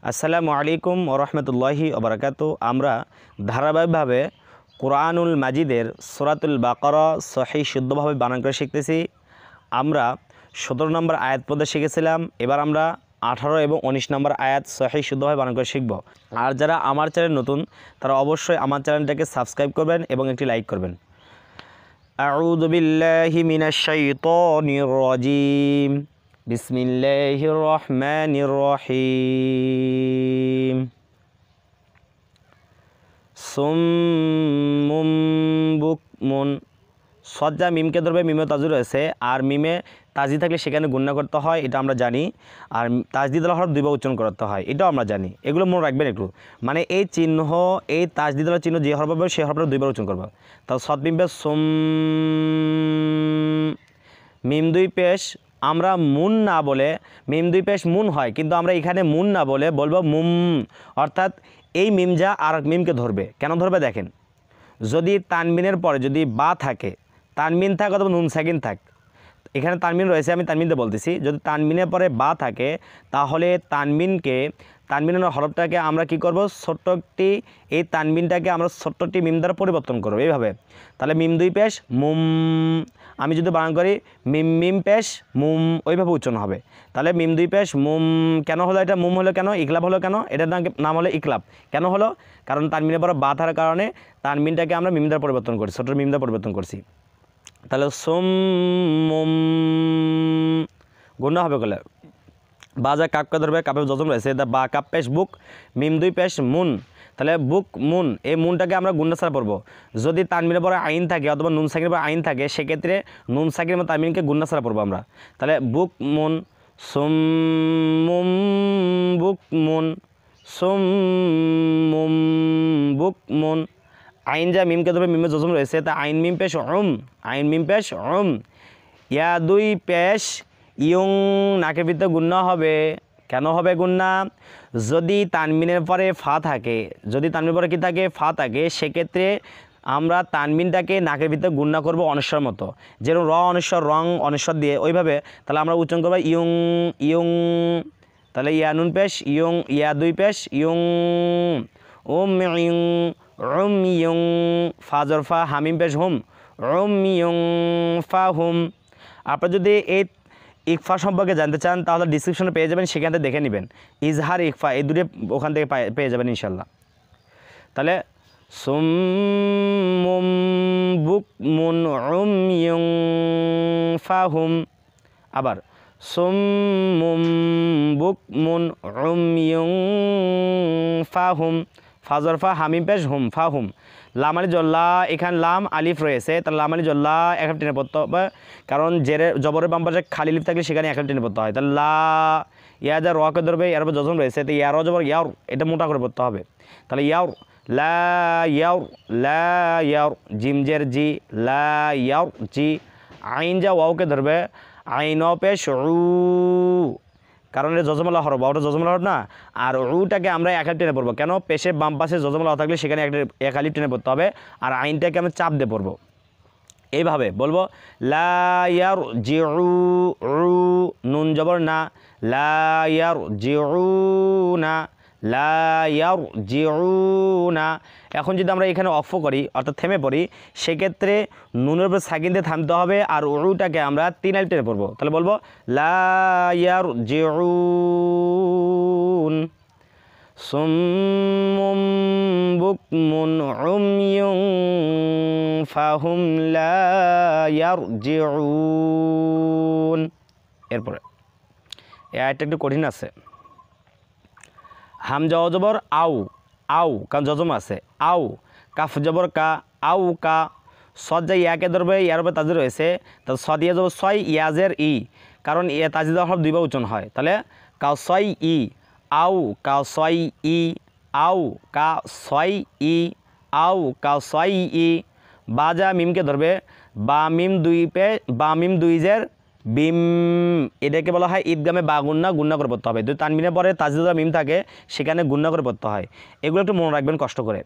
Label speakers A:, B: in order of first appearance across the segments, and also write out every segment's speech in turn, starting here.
A: আসসালামু আলাইকুম ওরহমতুল্লাহি ওবরাকাতু। আমরা ধারাবাহিকভাবে কোরআনুল মাজিদের সূরাতুল বাকারা সহিহ শুদ্ধভাবে বানান করে শিখতেছি। আমরা 17 নম্বর আয়াত পর্যন্ত শিখেছিলাম। এবার আমরা 18 এবং 19 নম্বর আয়াত সহিহ শুদ্ধভাবে বানান করে শিখব। আর যারা আমার চ্যানেল নতুন তারা অবশ্যই আমার চ্যানেলটাকে সাবস্ক্রাইব করবেন এবং একটি লাইক করবেন। আউযু বিল্লাহি মিনাশ শাইতানির রাজিম। বিসমিল্লাহির রহমানির রহিম। সুম্মুম বুকমুন। সজ্জা মিমকে ধরবে, মিমে তাজু রয়েছে, আর মিমে তাজি থাকলে সেখানে গুণনা করতে হয়, এটা আমরা জানি। আর তাজদিদ হরফ দুইবার উচ্চারণ করতে হয়, এটাও আমরা জানি। এগুলো মনে রাখবেন একটু, মানে এই চিহ্ন, এই তাজদিদ চিহ্ন যে হরফ হবে সেই হরফটা দুইবার উচ্চারণ করবো। তাও সদ মিমবে সুম, মিম দুই পেশ আমরা মুন না বলে, মিম দুই পেশ মুন হয়, কিন্তু আমরা এখানে মুন না বলে বলবো মুম, অর্থাৎ এই মিমজা আর মিমকে ধরবে। কেন ধরবে দেখেন, যদি তানমিনের পরে যদি বা থাকে, তানমিন থাক অথবা নুন সাকিন থাক, এখানে তানমিন রয়েছে, আমি তানমিনতে বলতেছি, যদি তানমিনের পরে বা থাকে তাহলে তানমিনের হরফটাকে আমরা কি করব, ছোট্ট একটি, এই তানমিনটাকে আমরা ছোট্ট একটি মিম দ্বারা পরিবর্তন করব এইভাবে। তাহলে মিম দুই পেশ মুম, আমি যদি বানান করি মিম মিম পেশ মুম, ওইভাবে উচ্চারণ হবে। তাহলে মিম দুই পেশ মুম কেন হলো, এটা মুম হলো কেন, ইকলাব হলো কেন, এটার নাম হলো ইকলাব। কেন হলো, কারণ তানমিনের পরে বা থাকার কারণে তানমিনটাকে আমরা মিম দ্বারা পরিবর্তন করছি, ছোট্ট মিম দ্বারা পরিবর্তন করছি। তাহলে সুম গুণা হবে বলে বাজা কাপকে ধরবে, কাপে যজম রয়েছে, বা কাপ পেশ বুক, মিম দুই পেশ মুন। তাহলে বুক মুন, এই মুনটাকে আমরা গুণা ছাড়া পড়বো। যদি তানমিনের পরে আইন থাকে অথবা নুন সাকিনের পরে আইন থাকে, সেক্ষেত্রে নুন সাকিনের মতো তানমিনকে গুণা ছাড়া পড়বো আমরা। তাহলে বুক মুন, সুম মুম বুক মুন, সুম মুম বুক মুন। আইন যা মিমকে ধরবে, মিমে যজম রয়েছে, তা আইন মিম পেশ আইন মিম পেশ ইয়া দুই পেশ ইয়ং, নাকের ভিতরে গুণনা হবে। কেন হবে গুণনা, যদি তানমিনের পরে ফা থাকে, যদি তানমিনের পরে কি থাকে, ফা থাকে, সেক্ষেত্রে আমরা তানমিনটাকে নাকের ভিতরে গুণনা করব অনস্বর মতো, যেরকম র অনস্বর, রং অনস্বর দিয়ে ওইভাবে। তাহলে আমরা উচ্চারণ করবো ইয়ং ইয়ং। তাহলে ইয়া নুন পেশ ইয়ং, ইয়া দুই পেশ ইয়ং, ইয়ং ইয়ং, ফাজর ফা হামিম পেশ হুম, ইয়ং ফা হুম। আপনারা যদি এই ইকফা সম্পর্কে জানতে চান তাহলে ডিসক্রিপশনে পেয়ে যাবেন, সেখান থেকে দেখে নেবেন। ইজহার ইকফা এই দুটো ওখান থেকে পেয়ে যাবেন ইনশাল্লাহ। তাহলে সুম্মুম বুকমুন উময়ুন ফাহুম। আবার সুম্মুম বুকমুন উময়ুন ফাহুম, ফাজর ফা হামিম পেশ হুম, ফাহুম। লাম আলি জল্লা, এখানে লাম আলিফ রয়েছে, তাহলে লাম আলি জল্লা এক টেনে পড়তে হবে, কারণ জবরের বাম পাশে খালি লিফ থাকলে সেখানে এক টেনে পড়তে হয়। তাহলে লা, ইয়া যা রকে ধরবে, এর উপর যজম রয়েছে, তো ইয়ার জবর ইয়ার, এটা মোটা করে পড়তে হবে। তাহলে ইয়ার লা ইয়ার, লা ইয়ার, জিম জের জি, লা ইয়ার জি। আইন যা ওয়াওকে ধরবে, আইন পেশ উ, কারণ এটা যজমালা হরফ, ওটা যজমালা হরফ না। আর উটাকে আমরা এক আলিফ টেনে পড়বো, কেন, পেশে বাম পাশে যজমালা থাকলে সেখানে এক আলিফ টেনে পড়তে হবে, আর আইনটাকে আমরা চাপ দিয়ে পড়বো। এইভাবে বলবো লা ইয়ার জিউ, নুন জবর না, লা ইয়ার জিউ না, লা ইয়ার জিউ না। এখন যদি আমরা এখানে অফ করি, অর্থাৎ থেমে পড়ি, সেক্ষেত্রে নুনের উপর সাকিন দিয়ে থামতে হবে, আর উটাকে আমরা তিন আলিফ টেনে পড়বো। তাহলে বলবো লা ইয়ার জিউন। সুম্মুম বুকমুন উময়ুন ফাহুম লা ইয়ারজিউন। এরপরে এই আয়াতটা একটু কঠিন আছে। হামজা জবর আউ, আউ কারণ যজম আছে, আউ, কাফ জবর কা, আউ কা। সজ্জা ইয়াকে ধরবে, ইয়ার উপরে তাজিদ রয়েছে, তাহলে সদ ইয়া জবর ছয়, ইয়াজের ই, কারণ ইয়া তাজিদ হরফ দুইবার উচ্চারণ হয়। তাহলে কাউ ছয় ই, আউ কাউ ছয় ই, আউ কা ছয় ই, আউ কাউ ছয় ই। বাজা মিমকে ধরবে, বা মিম দুই জের বিম, এটাকে বলা হয় ঈদগামে বা গুন্না করে পড়তে হবে। যদি তানমিনের পরে তাজদিদ মিম থাকে সেখানে গুন্না করে পড়তে হয়। এগুলো একটু মনে রাখবেন কষ্ট করে।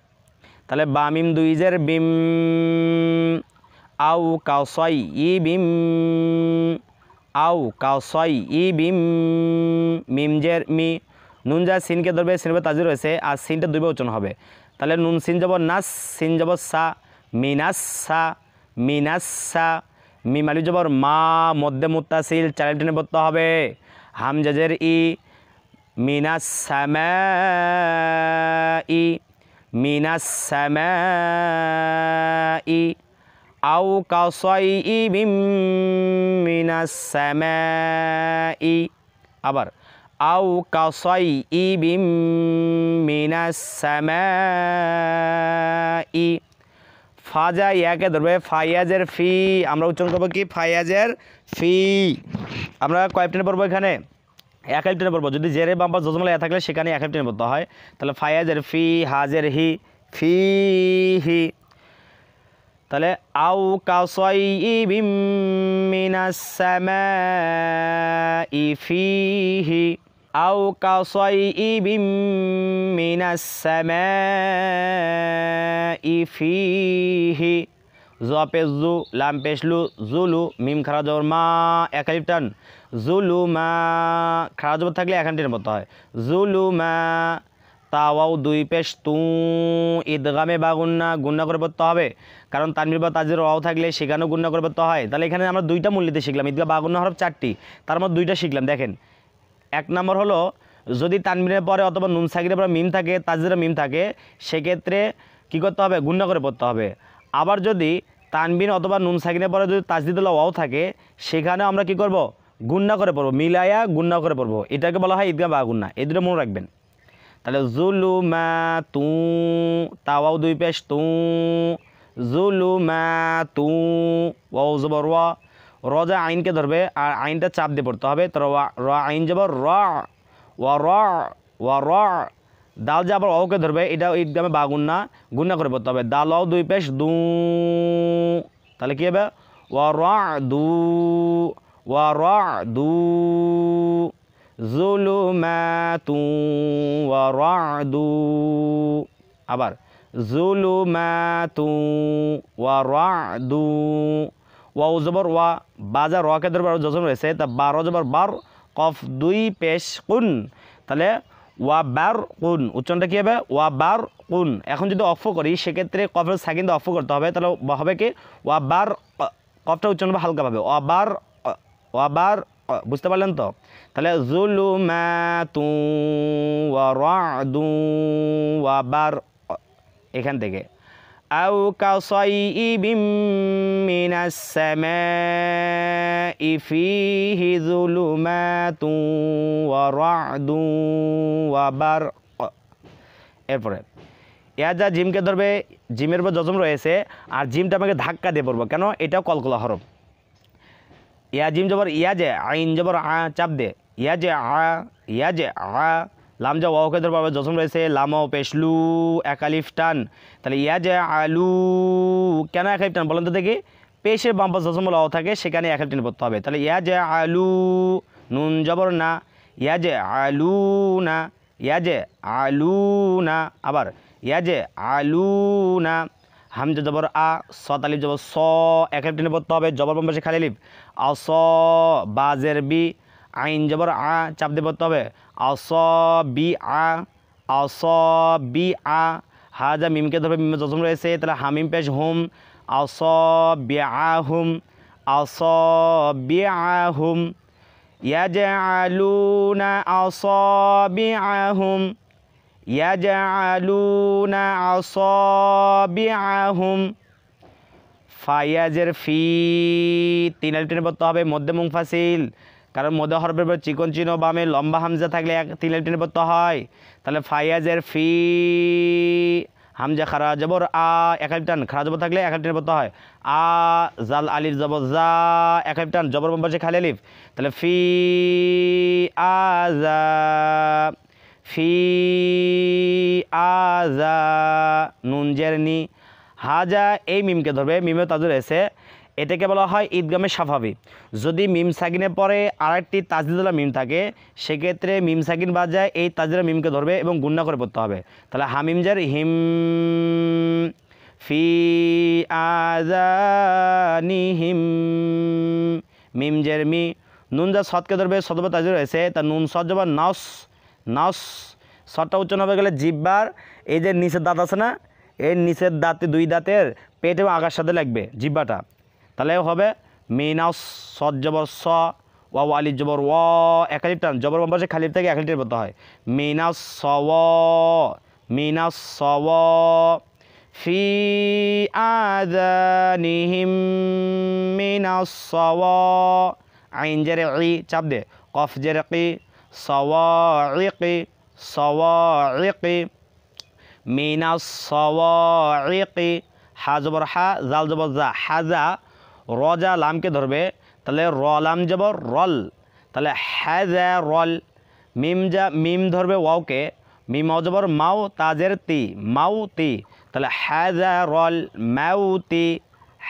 A: তাহলে বা মিম দুই জের বিম, আউ কাউ ছয় ই বিম, আউ কাউ ছয় ই বিম, মিম জের মি, নুন যা সিনকে ধরবে, সিনের তাজির রয়েছে, আর সিনটা দুইবার উচ্চারণ হবে। তাহলে নুন সিন যাব নাস, সিন যাব সা, মিনাসা, মিনাসা। মিম আলিফ জবর মা, মধ্যে মুত্তাসিল, চার টেনে পড়তে হবে। হামজাজের ই, মিনাস সামাই, মিনাস সামাই। আও কাসাইইবিম মিনাস সামাই। আবার আও কাসাইইবিম মিনাস সামাই। ফাজা ইয়াকে ধরবে, ফায়াজের ফি, আমরা উচ্চারণ করবো কি ফায়াজের ফি। আমরা কয় টেনে পড়বো এখানে? এক আলিফ টেনে পড়বো। যদি জেরে বাম্পা জজমলা এ থাকলে সেখানে এক আলিফ টেনে পড়তে হয়। তাহলে ফায়াজের ফি, হাজের হি, ফি হি। তাহলে আও কাসাইইবিম মিনাস সামাই ফিহি, আও কাসাইইবিম মিনাস সামাই ফিহি। জ পেশ জু, লাম পেশ লু, জুলু, মিম খারা জবর মা, এক আলিফ টান, জুলু মা। খারা জবর থাকলে এখান টেনে পড়তে হয়, জুলু মা। তাওয়াও দুই পেশ তু, ঈদগামে বা গুন্না, গুন্না করে পড়তে হবে, কারণ তানবির বা তাজির ওয়াও থাকলে সেখানেও গুন্না করে পড়তে হয়। তাহলে এখানে আমরা দুইটা মূল্যতে শিখলাম, ঈদগাহ বা গুন্না হরফ 4টি, তার মধ্যে দুইটা শিখলাম। দেখেন, এক নম্বর হলো যদি তানবিরের পরে অথবা নুন সাকিনের পরে মিম থাকে, তাজিরের মিম থাকে, সেক্ষেত্রে কী করতে হবে? গুন্না করে পড়তে হবে। আবার যদি তানবিন অথবা নুন সাকিনের পরে যদি তাজদিদুল ওয়াও থাকে, সেখানে আমরা কি করব? গুন্না করে পড়বো, মিলায়া গুন্না করে পড়বো। এটাকে বলা হয় ঈদগাহ বা গুন্না। এই দুটো মনে রাখবেন। তাহলে জুলু মা তু, তাওয়াও দুই পেশ তু, জুলু মা তু, ওয়াও জবর ওয়া, রজা আইনকে ধরবে আর আইনটা চাপ দিয়ে পড়তে হবে। তো র আইন জবর র, ওয়া র, ওয়া র। দাল যে আবার ওকে ধরবে, এটা ঈদগামে বা গুন্না, গুন্না করে পড়তে হবে। দাল ওয়াও দুই পেশ দু, তাহলে কী হবে? ওয়া র দু, ওয়া র দু। জুলুমাতু ওয়া রা'দু। আবার জুলুমাতু ওয়া রা'দু। ওয়াও জবর ওয়া, বাজা রকে ধরবে আর জজম রয়েছে, তা বার জবর বার, কফ দুই পেশ কুন। তাহলে ওয়া বার কুন, উচ্চারণটা কী হবে? ওয়া বার কুন। এখন যদি অফ করি সেক্ষেত্রে কফের সাকিন দিয়ে অফ করতে হবে। তাহলে হবে কি? ওয়া বার, কফটা উচ্চারণ হবে হালকাভাবে, ওয়া বার, ওয়া বার। বুঝতে পারলেন তো? তাহলে জুলুমাতু ওয়া রা'দু ওয়া বার, এখান থেকে আও কাসাইইবিম মিনাস সামাই ফিহি জুলুমাতু ওয়া রা'দু ওয়া বার। এরপরে যা জিমকে ধরবে, জিমের উপর জজম রয়েছে, আর জিমটা আমাকে ধাক্কা দিয়ে পড়বো, কেন? এটাও কলকলা হরফ। ইয়া জিম জবর ইয়াজে, আইন জবর আ, চাপ দে, ইয়াজে আ, ইয়াজে আ। লাম যা ওয়াওকে ধরবে জজম রয়েছে, লামাও পেশলু, এক আলিফ টান। তাহলে ইয়াজে আলু, কেন এক আলিফ টান বলেন তো দেখি? পেশের বাম্পা জজম ওয়াও থাকে, সেখানে এক আলিফ টান পড়তে হবে। তাহলে ইয়াজে আলু, নুন জবর না, ইয়াজে আলু না, ইয়াজে আলু না। আবার ইয়াজে আলু না। হামজা জবর আ, সত আলিফ জবর স, এক আলিফ টেনে পড়তে হবে, জবর বাম পাশে খালি আলিফ। আস, বাজের বি, আইন জবর আ, চাপ দিয়ে পড়তে হবে, আস be a, us be a. হাজা মিমকে ধরবে, মিমে জজম রয়েছে, তাহলে হামিম পেশ হুম, আস be a hmm, us be a হুম। ইয়াজআলুনা আসাবিআহুম, ইয়াজআলুনা আসাবিআহুম। ফায়াজের ফি, তিন আলিফ টেনে পড়তে হবে, মধ্যে মুনফাসিল, কারণ মধ্যে হরফের পর চিকন চিহ্ন বামে লম্বা হামজা থাকলে তিন আলিফ টেনে পড়তে হয়। তাহলে ফায়াজের ফি, হামজা খারা জবর আ, এক আলিফ টান, খারা জবর থাকলে এক আলিফ টেনে পড়তে হয়। আ, জাল আলিফ জবর জা, এক আলিফ টান, জবর বাম পাশে খালি আলিফ। তাহলে ফি আজা, ফি আজা, নুন জের নি। হাজা এই মিমকে ধরবে, মিমেও তাজুর এসে, এটাকে বলা হয় ঈদগামে সাফাবি। যদি মিম সাকিনের পরে আরেকটি তাজদিদুল্লাহ মিম থাকে, সেক্ষেত্রে মিম সাকিন বাদ যায়, এই তাজদিদুল্লাহ মিমকে ধরবে এবং গুন্না করে পড়তে হবে। তাহলে হামিম জার হিম, ফি আযানিহিম, মিম জের মি। নুন যা সদকে ধরবে, সদবা তাজুর রয়েছে, তা নুন সদ জবর নস, নস। সটা উচ্চারণ হবে গেলে জিব্বার এই যে নিচের দাঁত আছে না, এই নিচের দাঁতে দুই দাঁতের পেটে আগার সাথে লাগবে জিব্বাটা, তাহলে হবে মিনাস। সদ জবর স, ওয়াও আলিফ জবর ওয়া, একালিফ টান, জবর বাম পাশে খালিফ থেকে একালিফ বলতে হয়। মিনাস সওয়া, মিনাস সওয়া। ফি আযানিহিম মিনাস সওয়া, আইন জেরে ই চাপ দে, কফ জেরে কি, সওয়াইকি, সওয়াইকি, মিনাস সওয়াইকি। হা জবর হা, জাল জবর জা, হাজা। রজা লামকে ধরবে, তাহলে র লাম জবর রল, তাহলে হাজা রল। মিম ধরবে ওয়াওকে, মিম ওয়াও জবর মাও, তাজের তি, মাউতি, তাহলে হাজা রল মাউতি,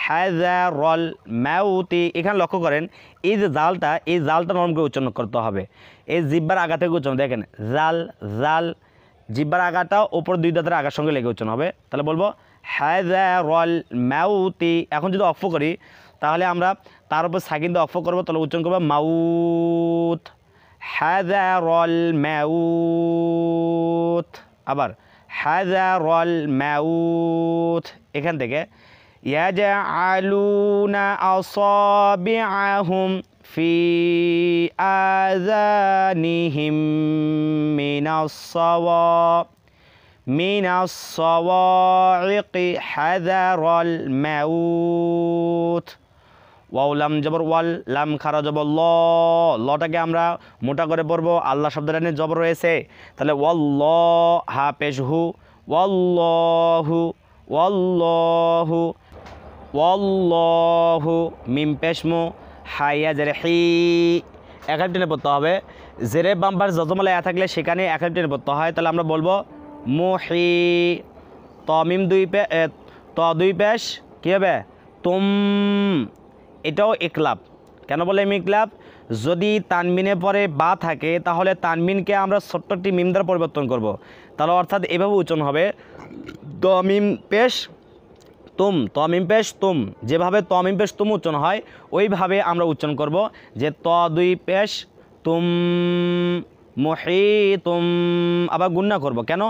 A: হাজা রল মাউতি। এখানে লক্ষ্য করেন এই যে জালটা, এই জালটা নরম করে উচ্চারণ করতে হবে। এই জিব্বার আগা থেকে উচ্চারণ দেখেন, জাল জাল, জিব্বার আগাটা ওপর দুই দাঁতের আগার সঙ্গে লেগে উচ্চারণ হবে। তাহলে বলবো হাজা রল মাউতি। এখন যদি অক্ফ করি তাহলে আমরা তার উপর সাকিন দিয়ে অক্ফ করবো, তাহলে উচ্চারণ করবো মাউত, হাজা রল মাউত। আবার হাজা রল মাউত। এখান থেকে ইয়াজআলুনা আসাবিআহুম ফি আযানিহিম মিনাস সাওয়া, মিনাস সাওয়াইকি হাযারাল মাউত। ওয়াও লাম জবর ওয়াল, লাম খারা জবর ল, লটাকে আমরা মোটা করে পড়বো, আল্লাহ শব্দটা নিয়ে জবর রয়েছে, তাহলে ওয়াল্ল, হা পেশ হু, ওয়াল্লাহু, ওয়াল্লাহু, ওয়াল্লাহু, মিম পেশ মু, হাইয়া জেরে হি, একালিফ টেনে পড়তে হবে। জেরে বাম্পার যতমালা এ থাকলে সেখানে একালিফ টেনে পড়তে হয়, তাহলে আমরা বলবো মুহি। ত মিম দুই পেশ কী হবে তুম, এটাও একলাপ। কেন বলে একলাপ? যদি তানমিনে পরে বা থাকে তাহলে তানমিনকে আমরা ছোট্ট একটি মিম দ্বারা পরিবর্তন করব, তাহলে অর্থাৎ এভাবে উচ্চারণ হবে তমিম পেশ তুম, তমিম পেশ তুম। যেভাবে তমিম পেশ তুম উচ্চারণ হয় ওইভাবে আমরা উচ্চারণ করব, যে ত দুই পেশ তুম মুহিতুম। আবার গুন্না করব, কেন?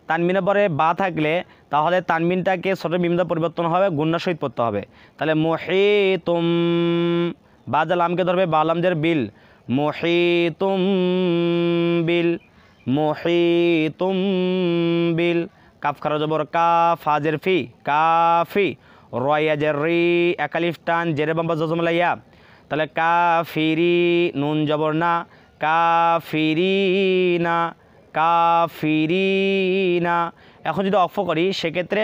A: তানমিনে পরে বা থাকলে তাহলে তানমিনটাকে ছোট মিম দ্বারা পরিবর্তন হবে, গুন্নার সহিত পড়তে হবে। তাহলে মুহিতুম, বা যা লামকে ধরবে, বা লাম জের বিল, মুহিতুম বিল, মুহিতুম বিল। কাফ খারা জবর কা, ফাজের ফি, কাফি, রয়া জের রি, একালিফ টান, জেরে বাম্বা জজমলা ইয়া, তাহলে কাফিরি, নুন জবর না, কাফিরিনা, কাফিরিনা। এখন যদি অক্ফ করি সেক্ষেত্রে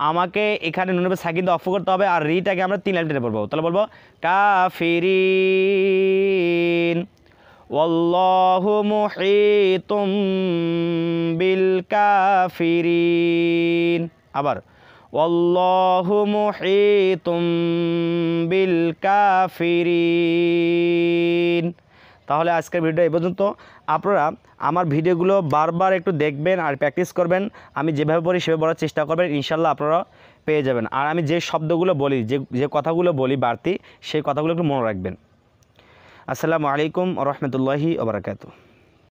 A: আমাকে এখানে নুনের সাকিন দিয়ে অক্ফ করতে হবে, আর রিটাকে আমরা 3 লাইন টেনে পড়বো, তাহলে বলবো কাফিরিন। ওয়াল্লাহু মুহিতুম বিল কাফিরিন। আবার ওয়াল্লাহু মুহিতুম বিল কাফিরিন। তাহলে আজকের ভিডিও এই পর্যন্ত। আপনারা আমার ভিডিওগুলো বারবার একটু দেখবেন আর প্র্যাকটিস করবেন। আমি যেভাবে বলি সেভাবে বলার চেষ্টা করবেন, ইনশাল্লাহ আপনারা পেয়ে যাবেন। আর আমি যে শব্দগুলো বলি, যে কথাগুলো বলি বাড়তি, সেই কথাগুলো একটু মনে রাখবেন। আসসালামু আলাইকুম ওয়া রাহমাতুল্লাহি ওয়া বারাকাতুহু।